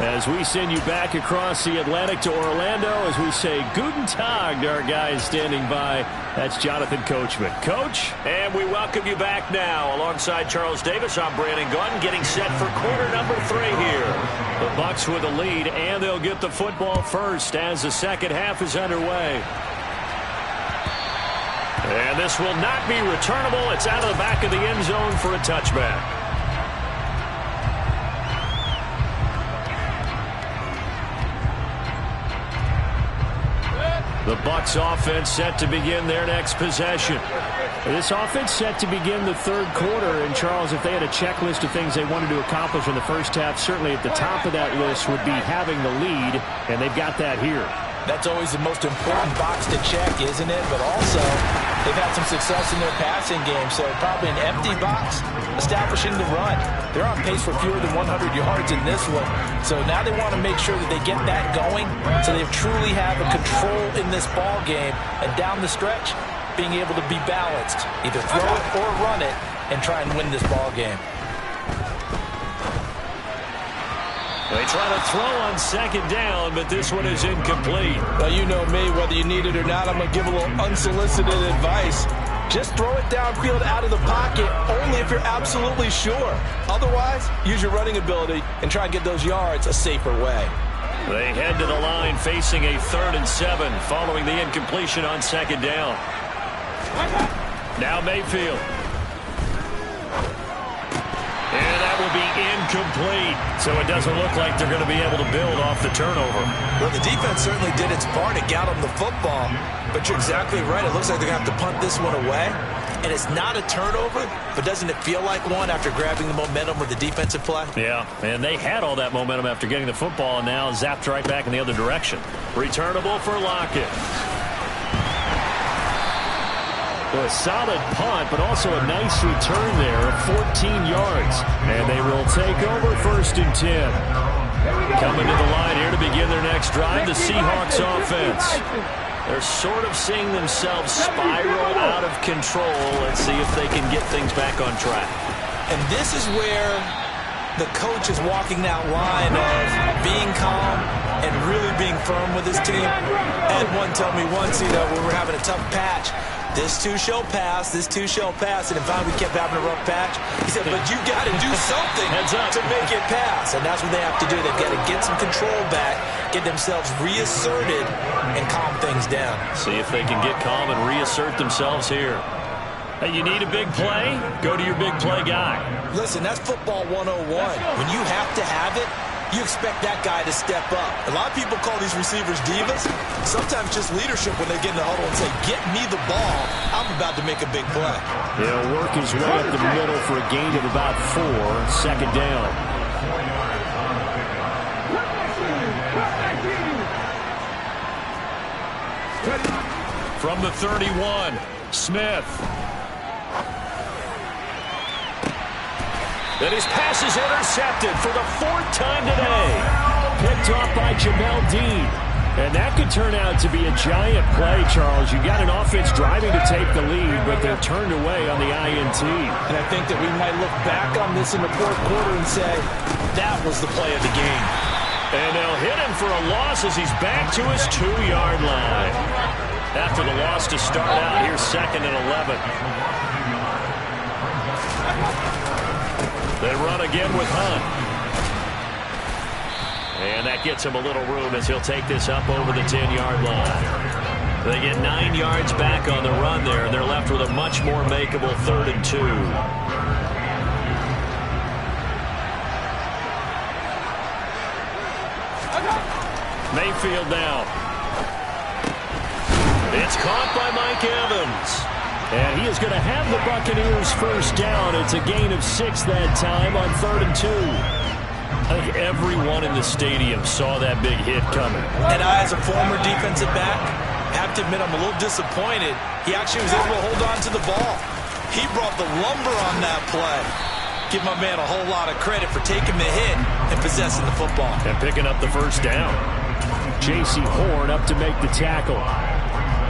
As we send you back across the Atlantic to Orlando, as we say Guten Tag to our guys standing by. That's Jonathan Coachman. Coach? And we welcome you back now. Alongside Charles Davis, I'm Brandon Gunn, getting set for quarter number 3 here. The Bucs with the lead, and they'll get the football first as the second half is underway. And this will not be returnable. It's out of the back of the end zone for a touchback. The Bucs offense set to begin their next possession. This offense set to begin the third quarter. And, Charles, if they had a checklist of things they wanted to accomplish in the first half, certainly at the top of that list would be having the lead, and they've got that here. That's always the most important box to check, isn't it? But also, they've had some success in their passing game, so probably an empty box, establishing the run. They're on pace for fewer than 100 yards in this one. So now they want to make sure that they get that going so they truly have a control in this ball game. And down the stretch, being able to be balanced. Either throw it or run it and try and win this ball game. They try to throw on second down, but this one is incomplete. Well, you know me, whether you need it or not, I'm going to give a little unsolicited advice. Just throw it downfield out of the pocket, only if you're absolutely sure. Otherwise, use your running ability and try and get those yards a safer way. They head to the line facing a 3rd and 7 following the incompletion on second down. Now Mayfield. And that will be incomplete. So it doesn't look like they're going to be able to build off the turnover. Well, the defense certainly did its part. It got them the football. But you're exactly right. It looks like they're going to have to punt this one away. And it's not a turnover, but doesn't it feel like one after grabbing the momentum with the defensive play? Yeah, and they had all that momentum after getting the football and now zapped right back in the other direction. Returnable for Lockett. A solid punt, but also a nice return there of 14 yards. And they will take over 1st and 10. Coming to the line here to begin their next drive, the Seahawks offense. They're sort of seeing themselves spiral out of control. Let's see if they can get things back on track. And this is where the coach is walking that line of being calm and really being firm with his team. I had one tell me once, when we're having a tough patch, this too shall pass, this too shall pass. And in fact, we kept having a rough patch. He said, but you got to do something to make it pass. And that's what they have to do. They've got to get some control back, get themselves reasserted, and calm things down. See if they can get calm and reassert themselves here. Hey, you need a big play? Go to your big play guy. Listen, that's football 101. When you have to have it, you expect that guy to step up. A lot of people call these receivers divas. Sometimes just leadership when they get in the huddle and say, get me the ball. I'm about to make a big play. He'll work his way up the middle for a gain of about 4. 2nd down. From the 31, Smith. And his pass is intercepted for the 4th time today. Picked off by Jamel Dean. And that could turn out to be a giant play, Charles. You've got an offense driving to take the lead, but they're turned away on the INT. And I think that we might look back on this in the 4th quarter and say, that was the play of the game. And they'll hit him for a loss as he's back to his 2-yard line. After the loss to start out, here's 2nd and 11. They run again with Hunt. And that gets him a little room as he'll take this up over the 10-yard line. They get 9 yards back on the run there, and they're left with a much more makeable 3rd and 2. Mayfield now. It's caught by Mike Evans. And he is going to have the Buccaneers first down. It's a gain of 6 that time on 3rd and 2. I think everyone in the stadium saw that big hit coming. And I, as a former defensive back, have to admit I'm a little disappointed. He actually was able to hold on to the ball. He brought the lumber on that play. Give my man a whole lot of credit for taking the hit and possessing the football. And picking up the first down. J.C. Horn up to make the tackle.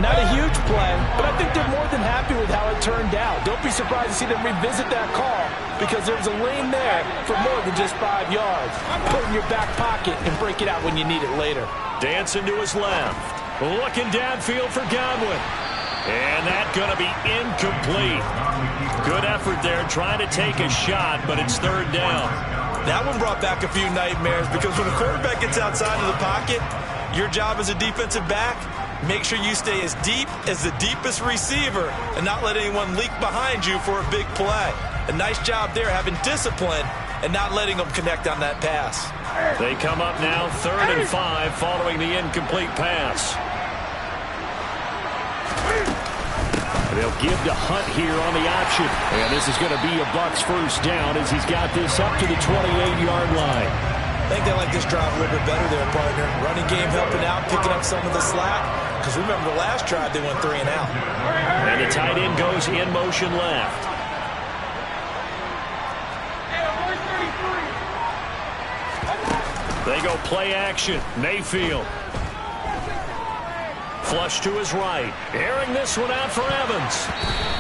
Not a huge play, but I think they're more than happy with how it turned out. Don't be surprised to see them revisit that call because there's a lane there for more than just 5 yards. Put it in your back pocket and break it out when you need it later. Dancing to his left. Looking downfield for Godwin. And that's going to be incomplete. Good effort there trying to take a shot, but it's third down. That one brought back a few nightmares because when the quarterback gets outside of the pocket, your job as a defensive back, make sure you stay as deep as the deepest receiver and not let anyone leak behind you for a big play. A nice job there having discipline and not letting them connect on that pass. They come up now 3rd and 5 following the incomplete pass. They'll give to Hunt here on the option. And this is going to be a Bucs first down as he's got this up to the 28-yard line. I think they like this drive a little bit better there, partner. Running game helping out, picking up some of the slack. Because remember the last drive, they went 3 and out. And the tight end goes in motion left. They go play action. Mayfield. Flush to his right. Airing this one out for Evans.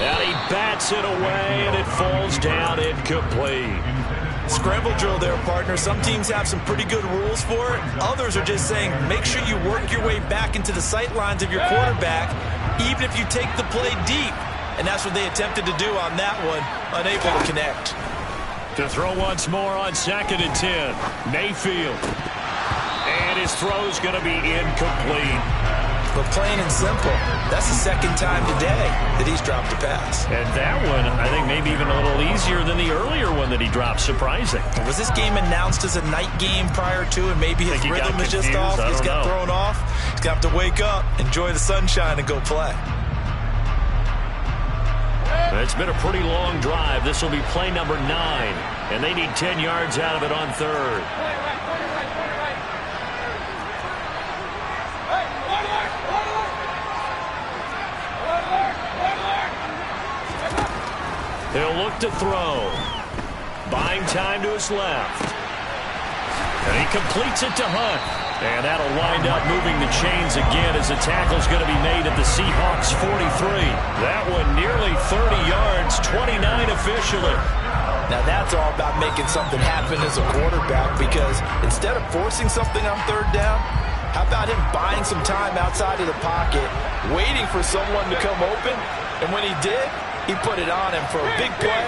And he bats it away, and it falls down incomplete. Scramble drill there, partner. Some teams have some pretty good rules for it. Others are just saying make sure you work your way back into the sight lines of your quarterback, even if you take the play deep. And that's what they attempted to do on that one, unable to connect. To throw once more on 2nd and 10. Mayfield. And his throw's going to be incomplete. But plain and simple, that's the 2nd time today that he's dropped a pass. And that one, I think, maybe even a little easier than the earlier one that he dropped. Surprising. Was this game announced as a night game prior to, and maybe his rhythm is just off? He's got thrown off. He's got to wake up, enjoy the sunshine, and go play. It's been a pretty long drive. This will be play number 9, and they need 10 yards out of it on 3rd. He'll look to throw. Buying time to his left. And he completes it to Hunt. And that'll wind up moving the chains again as the tackle's going to be made at the Seahawks 43. That one nearly 30 yards, 29 officially. Now that's all about making something happen as a quarterback, because instead of forcing something on 3rd down, how about him buying some time outside of the pocket, waiting for someone to come open, and when he did, he put it on him for a big play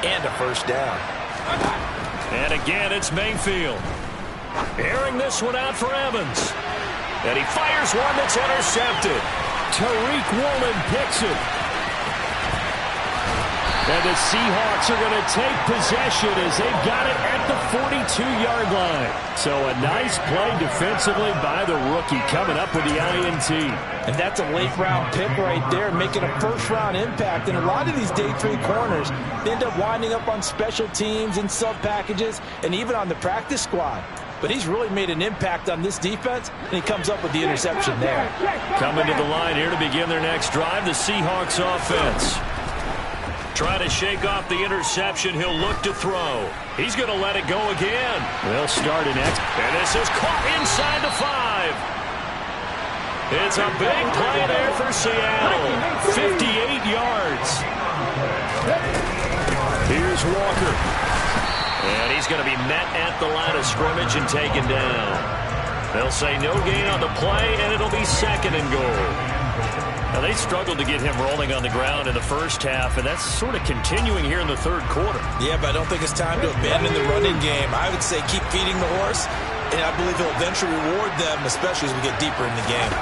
and a first down. And again, it's Mayfield. Airing this one out for Evans. And he fires one that's intercepted. Tariq Woolen picks it. And the Seahawks are going to take possession as they've got it at the 42-yard line. So a nice play defensively by the rookie coming up with the INT. And that's a late-round pick right there, making a first-round impact. And a lot of these day 3 corners, they end up winding up on special teams and sub-packages and even on the practice squad. But he's really made an impact on this defense, and he comes up with the interception there. Coming to the line here to begin their next drive, the Seahawks offense. Trying to shake off the interception. He'll look to throw. He's going to let it go again. They'll start an X. And this is caught inside the 5. It's a big play there for Seattle. 58 yards. Here's Walker. And he's going to be met at the line of scrimmage and taken down. They'll say no gain on the play, and it'll be 2nd and goal. Now, they struggled to get him rolling on the ground in the first half, and that's sort of continuing here in the 3rd quarter. Yeah, but I don't think it's time to abandon the running game. I would say keep feeding the horse, and I believe he'll eventually reward them, especially as we get deeper in the game.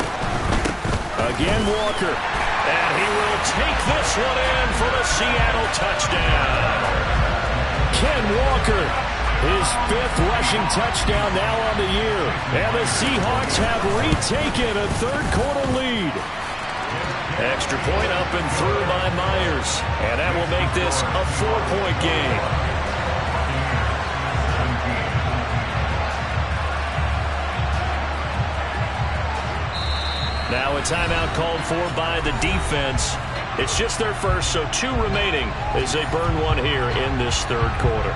Again, Walker. And he will take this one in for the Seattle touchdown. Ken Walker, his 5th rushing touchdown now on the year. And the Seahawks have retaken a 3rd quarter lead. Extra point up and through by Myers. And that will make this a 4-point game. Now a timeout called for by the defense. It's just their first, so 2 remaining as they burn one here in this 3rd quarter.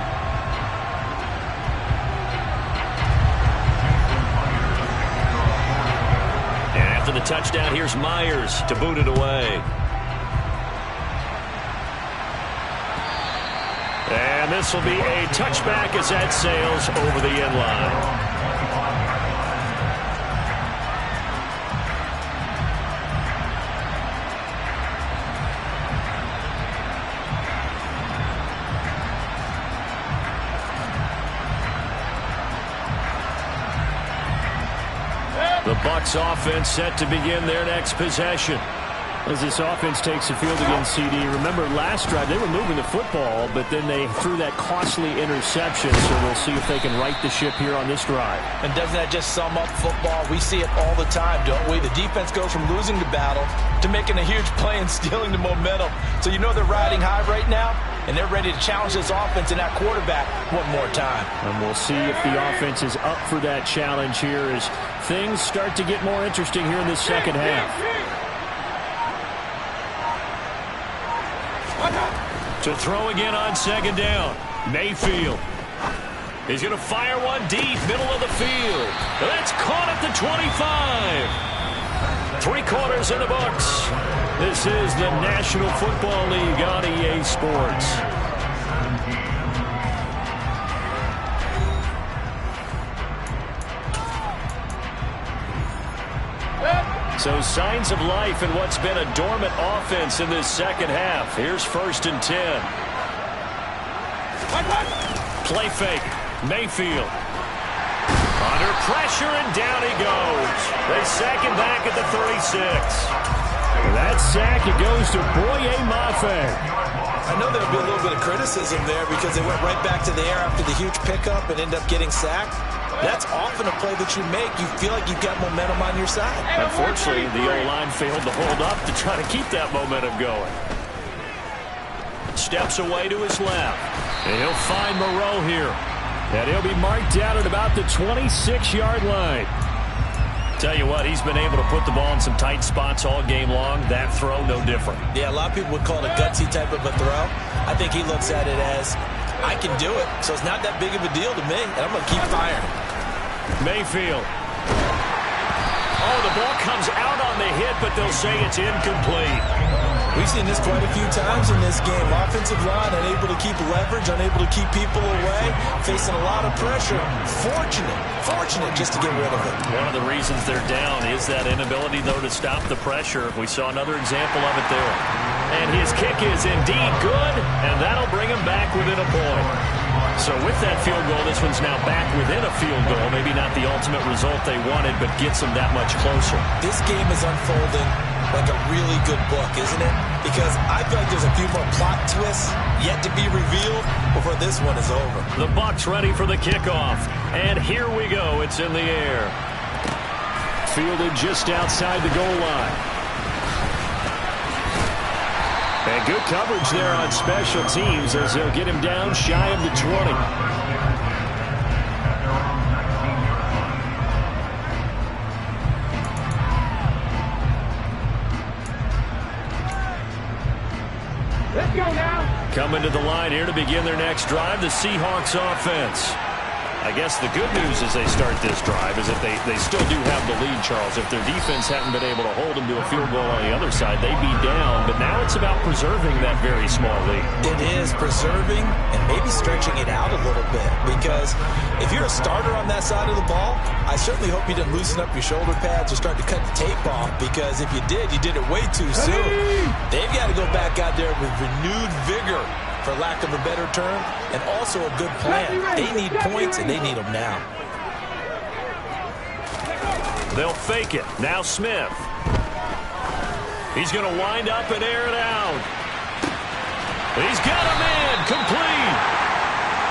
And after the touchdown, here's Myers to boot it away. And And this will be a touchback as that sails over the end line. The Bucs offense set to begin their next possession. As this offense takes the field again, CD, remember last drive they were moving the football, but then they threw that costly interception, so we'll see if they can right the ship here on this drive. And doesn't that just sum up football? We see it all the time, don't we? The defense goes from losing the battle to making a huge play and stealing the momentum. So you know they're riding high right now, and they're ready to challenge this offense and that quarterback one more time. And we'll see if the offense is up for that challenge here as things start to get more interesting here in the second half. To throw again on second down. Mayfield. He's going to fire one deep, middle of the field. That's caught at the 25. 3 quarters in the books. This is the National Football League on EA Sports. So signs of life in what's been a dormant offense in this second half. Here's 1st and 10. Play fake. Mayfield. Under pressure, and down he goes. They sack him back at the 36. That sack, it goes to Boye Mafe. I know there'll be a little bit of criticism there because they went right back to the air after the huge pickup and end up getting sacked. That's often a play that you make. You feel like you've got momentum on your side. Unfortunately, the O-line failed to hold up to try to keep that momentum going. Steps away to his left. And he'll find Moreau here. And he'll be marked down at about the 26-yard line. Tell you what, he's been able to put the ball in some tight spots all game long. That throw, no different. Yeah, a lot of people would call it a gutsy type of a throw. I think he looks at it as, I can do it, so it's not that big of a deal to me, and I'm going to keep firing. Mayfield. Oh, the ball comes out on the hit, but they'll say it's incomplete. We've seen this quite a few times in this game. Offensive line unable to keep leverage, unable to keep people away, facing a lot of pressure. Fortunate just to get rid of it. One of the reasons they're down is that inability, though, to stop the pressure. We saw another example of it there. And his kick is indeed good, and that'll bring him back within a point. So with that field goal, this one's now back within a field goal. Maybe not the ultimate result they wanted, but gets them that much closer. This game is unfolding like a really good book, isn't it? Because I feel like there's a few more plot twists yet to be revealed before this one is over. The Bucs ready for the kickoff. And here we go. It's in the air. Fielded just outside the goal line. And good coverage there on special teams as they'll get him down shy of the 20. Let's go now. Coming to the line here to begin their next drive, the Seahawks offense. I guess the good news as they start this drive is that they still do have the lead, Charles. If their defense hadn't been able to hold them to a field goal on the other side, they'd be down. But now it's about preserving that very small lead. It is preserving and maybe stretching it out a little bit. Because if you're a starter on that side of the ball, I certainly hope you didn't loosen up your shoulder pads or start to cut the tape off. Because if you did, you did it way too soon. They've got to go back out there with renewed vigor, for lack of a better term, and also a good plan. They need points, and they need them now. They'll fake it. Now Smith. He's going to wind up and air it out. He's got a man. Complete.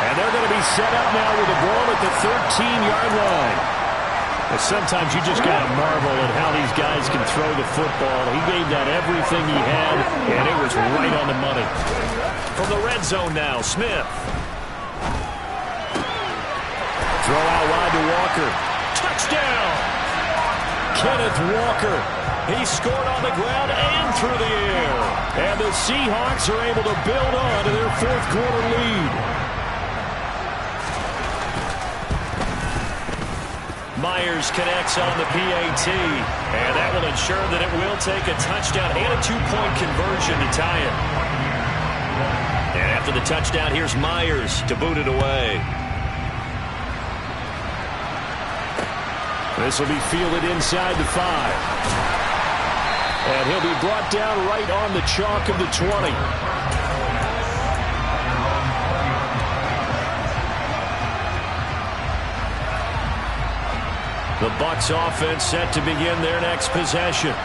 And they're going to be set up now with a ball at the 13-yard line. Sometimes you just got to marvel at how these guys can throw the football. He gave that everything he had, and it was right on the money. From the red zone now, Smith. Throw out wide to Walker. Touchdown! Kenneth Walker. He scored on the ground and through the air. And the Seahawks are able to build on to their fourth quarter lead. Myers connects on the PAT, and that will ensure that it will take a touchdown and a 2-point conversion to tie it. And after after the touchdown. Here's Myers to boot it away. This will be fielded inside the 5. And he'll be brought down right on the chalk of the 20. The Bucs offense set to begin their next possession.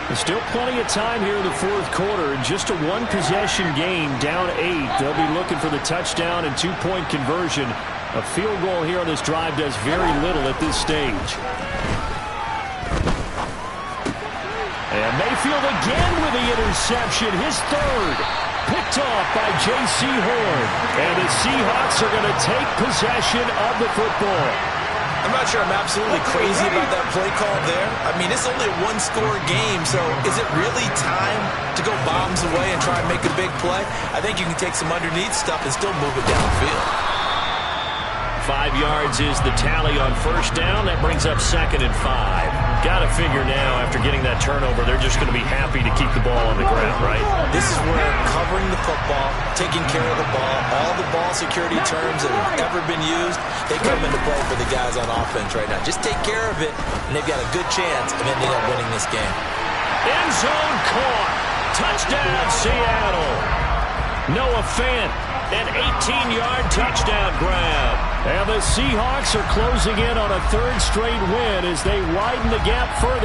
There's still plenty of time here in the fourth quarter. In just a one-possession game, down 8. They'll be looking for the touchdown and two-point conversion. A field goal here on this drive does very little at this stage. And Mayfield again with the interception, his third. Picked off by J.C. Horn. And the Seahawks are going to take possession of the football. I'm not sure I'm absolutely crazy about that play call there. I mean, it's only a one-score game, so is it really time to go bombs away and try and make a big play? I think you can take some underneath stuff and still move it downfield. 5 yards is the tally on first down. That brings up 2nd and 5. Got to figure now, after getting that turnover, they're just going to be happy to keep the ball on the ground, right? This is where covering the football, taking care of the ball, all the ball security terms that have ever been used, they come into play for the guys on offense right now. Just take care of it, and they've got a good chance of ending up winning this game. End zone caught. Touchdown, Seattle. Noah Fant, an 18-yard touchdown grab. And the Seahawks are closing in on a third straight win as they widen the gap further.